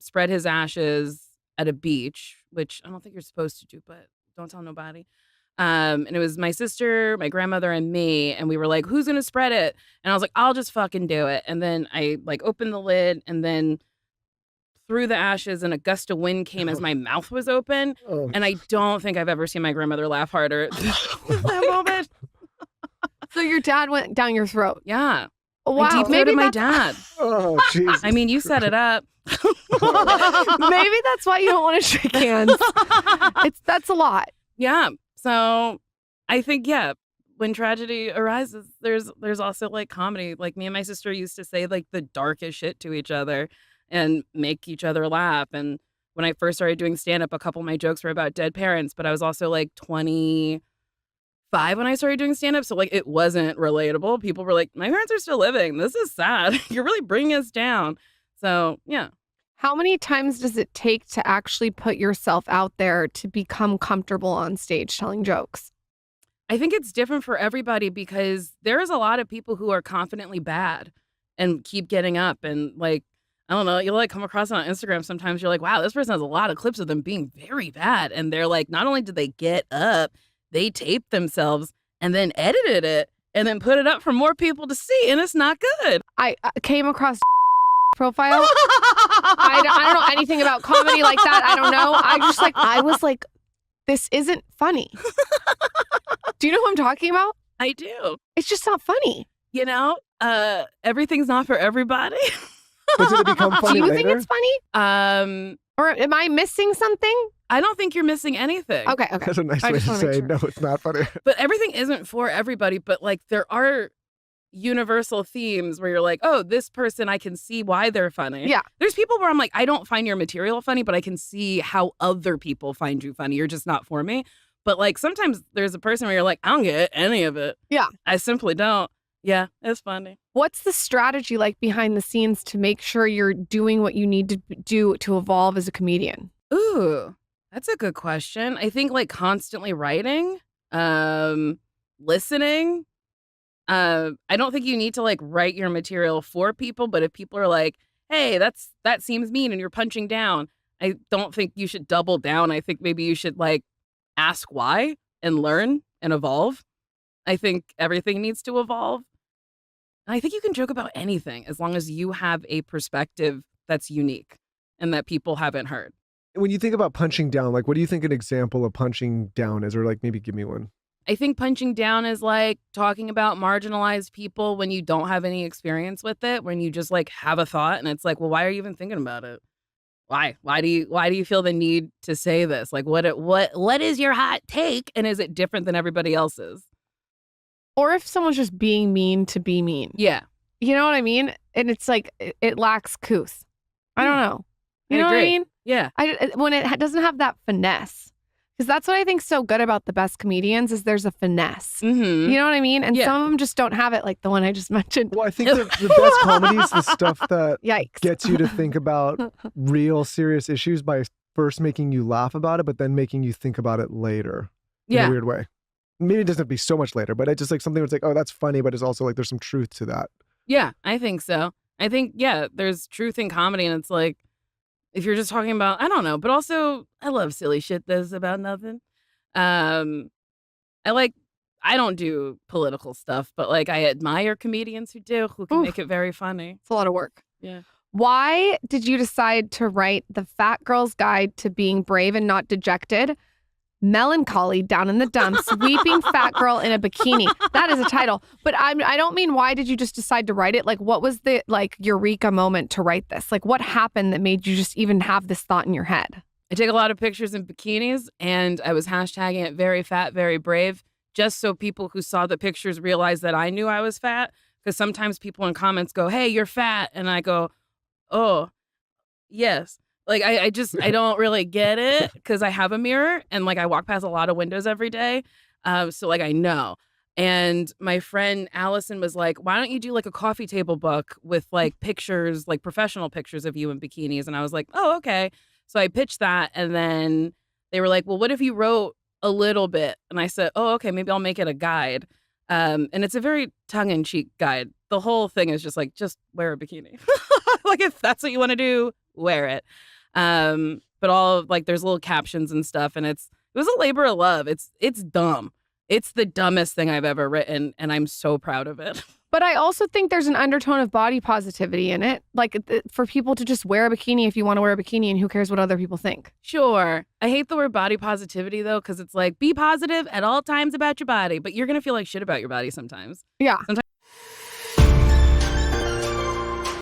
spread his ashes at a beach, which I don't think you're supposed to do, but don't tell nobody. And it was my sister, my grandmother, and me, and we were like, who's gonna spread it? And I was like, I'll just fucking do it. And then I like opened the lid and then threw the ashes, and a gust of wind came as my mouth was open. Oh. And I don't think I've ever seen my grandmother laugh harder at that moment. So your dad went down your throat. Yeah. Wow. I deep throated my dad. Oh, Jesus. I mean, you set it up. Maybe that's why you don't want to shake hands. That's a lot. Yeah. So I think, yeah, when tragedy arises, there's also like comedy. Like me and my sister used to say like the darkest shit to each other and make each other laugh. And when I first started doing stand-up, a couple of my jokes were about dead parents, but I was also like 25 when I started doing stand-up. So like it wasn't relatable. People were like, my parents are still living. This is sad. You're really bringing us down. So yeah. How many times does it take to actually put yourself out there to become comfortable on stage telling jokes? I think it's different for everybody because there is a lot of people who are confidently bad and keep getting up and like, I don't know, you'll like come across it on Instagram. Sometimes you're like, wow, this person has a lot of clips of them being very bad. And they're like, not only did they get up, they taped themselves and then edited it and then put it up for more people to see. And it's not good. I came across profile. I don't know anything about comedy like that. I don't know. I was like, this isn't funny. Do you know who I'm talking about? I do. It's just not funny. You know, everything's not for everybody. But did it become funny Do you later? think it's funny? Or am I missing something? I don't think you're missing anything. Okay. That's a nice I way just to wanna make say, sure. no, it's not funny. But everything isn't for everybody. But like there are universal themes where you're like, oh, this person, I can see why they're funny. Yeah. There's people where I'm like, I don't find your material funny, but I can see how other people find you funny. You're just not for me. But like sometimes there's a person where you're like, I don't get any of it. Yeah. I simply don't. Yeah, it's funny. What's the strategy like behind the scenes to make sure you're doing what you need to do to evolve as a comedian? Ooh, that's a good question. I think like constantly writing, listening. I don't think you need to like write your material for people, but if people are like, hey, that seems mean and you're punching down, I don't think you should double down. I think maybe you should like ask why and learn and evolve. I think everything needs to evolve. And I think you can joke about anything as long as you have a perspective that's unique and that people haven't heard. When you think about punching down, like what do you think an example of punching down is? Or like maybe give me one. I think punching down is like talking about marginalized people when you don't have any experience with it, when you just like have a thought and it's like, well, why are you even thinking about it? Why? Why do you feel the need to say this? Like what is your hot take and is it different than everybody else's? Or if someone's just being mean to be mean. Yeah. You know what I mean? And it's like, it lacks couth. I don't know. You know what I agree. mean? Yeah. When it doesn't have that finesse. Because that's what I think's so good about the best comedians is there's a finesse. Mm-hmm. You know what I mean? And Yeah. some of them just don't have it, like the one I just mentioned. Well, I think the best comedy is the stuff that Yikes. gets you to think about real serious issues by first making you laugh about it, but then making you think about it later in Yeah. a weird way. Maybe it doesn't have to be so much later, but it's just like something where it's like, oh, that's funny, but it's also like there's some truth to that. Yeah, I think so. I think, yeah, there's truth in comedy and it's like, if you're just talking about, I don't know, but also I love silly shit that's about nothing. I don't do political stuff, but like I admire comedians who do, who can Oof. make it very funny. It's a lot of work. Yeah. Why did you decide to write The Fat Girl's Guide to Being Brave and Not Dejected? Melancholy down in the dumps, weeping fat girl in a bikini. That is a title. But I don't mean why did you just decide to write it? Like what was the like eureka moment to write this? Like what happened that made you just even have this thought in your head? I take a lot of pictures in bikinis and I was hashtagging it very fat, very brave, just so people who saw the pictures realized that I knew I was fat. Because sometimes people in comments go, hey, you're fat. And I go, oh, yes. Like, I don't really get it because I have a mirror and like I walk past a lot of windows every day. So like I know. And my friend Allison was like, why don't you do like a coffee table book with like pictures, like professional pictures of you in bikinis? And I was like, oh, okay. So I pitched that. And then they were like, well, what if you wrote a little bit? And I said, oh, okay, maybe I'll make it a guide. And it's a very tongue-in-cheek guide. The whole thing is just like, just wear a bikini. Like if that's what you want to do, wear it. But all of, like, there's little captions and stuff, and it was a labor of love. It's dumb. It's the dumbest thing I've ever written, and I'm so proud of it. But I also think there's an undertone of body positivity in it. Like for people to just wear a bikini if you want to wear a bikini and who cares what other people think. Sure. I hate the word body positivity, though, because it's like, be positive at all times about your body, but you're going to feel like shit about your body sometimes. Yeah. Sometimes